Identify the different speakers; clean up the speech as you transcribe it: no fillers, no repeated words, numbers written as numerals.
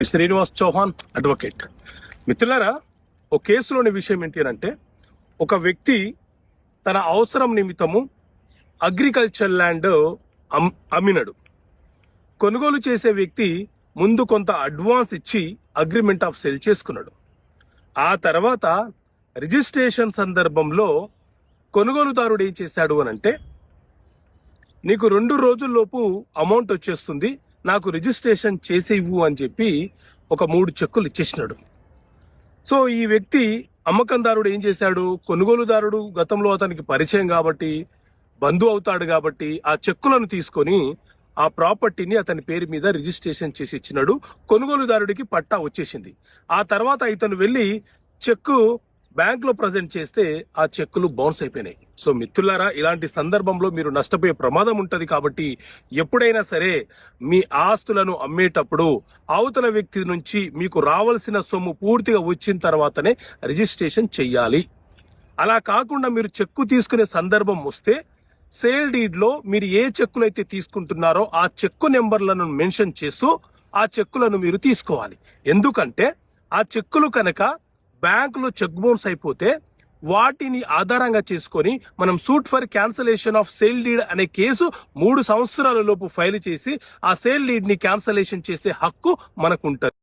Speaker 1: Srinivas Chauhan advocate. మిత్రులారా, ఒక కేసులోని విషయం ఏంటి అంటే, ఒక వ్యక్తి తన అవసరం నిమిత్తము అగ్రికల్చర్ ల్యాండ్ అమ్మినడు. కొనుగోలు చేసే వ్యక్తి ముందు కొంత అడ్వాన్స్ ఇచ్చి అగ్రిమెంట్ ఆఫ్ సేల్ చేసుకున్నాడు. ఆ తర్వాత రిజిస్ట్రేషన్ సందర్భంలో కొనుగోలుదారుడు ఏం చేశాడు అని అంటే, నీకు 2 రోజుల్లోపు అమౌంట్ వచ్చేస్తుంది, నాకు రిజిస్ట్రేషన్ చేసి ఇవ్వు అని చెప్పి ఒక 3 చెక్కులు ఇచ్చేసినాడు. సో ఈ వ్యక్తి అమ్మకందారుడు ఏం చేశాడు, కొనుగోలుదారుడు గతంలో అతనికి పరిచయం కాబట్టి, బంధువు అవుతాడు కాబట్టి ఆ చెక్కులను తీసుకొని ఆ ప్రాపర్టీని అతని పేరు మీద రిజిస్ట్రేషన్ చేసి ఇచ్చినాడు. కొనుగోలుదారుడికి పట్టా వచ్చేసింది. ఆ తర్వాత ఇతను వెళ్లి చెక్కు బ్యాంక్ లో ప్రజెంట్ చేస్తే ఆ చెక్కులు బౌన్స్ అయిపోయినాయి. సో మిత్రులారా, ఇలాంటి సందర్భంలో మీరు నష్టపోయే ప్రమాదం ఉంటది. కాబట్టి ఎప్పుడైనా సరే మీ ఆస్తులను అమ్మేటప్పుడు అవతల వ్యక్తి నుంచి మీకు రావాల్సిన సొమ్ము పూర్తిగా వచ్చిన తర్వాతనే రిజిస్ట్రేషన్ చెయ్యాలి. అలా కాకుండా మీరు చెక్కు తీసుకునే సందర్భం వస్తే సేల్ డీడ్ లో మీరు ఏ చెక్కులు అయితే తీసుకుంటున్నారో ఆ చెక్కు నెంబర్లను మెన్షన్ చేస్తూ ఆ చెక్కులను మీరు తీసుకోవాలి. ఎందుకంటే ఆ చెక్కులు కనుక బ్యాంకులో చెక్ బౌన్స్ అయిపోతే వాటిని ఆధారంగా చేసుకొని మనం suit for cancellation of sale deed అనే కేసు 3 సంవత్సరాల లోపు ఫైల్ చేసి ఆ సేల్ డీడ్ ని క్యాన్సలేషన్ చేసే హక్కు మనకు ఉంటది.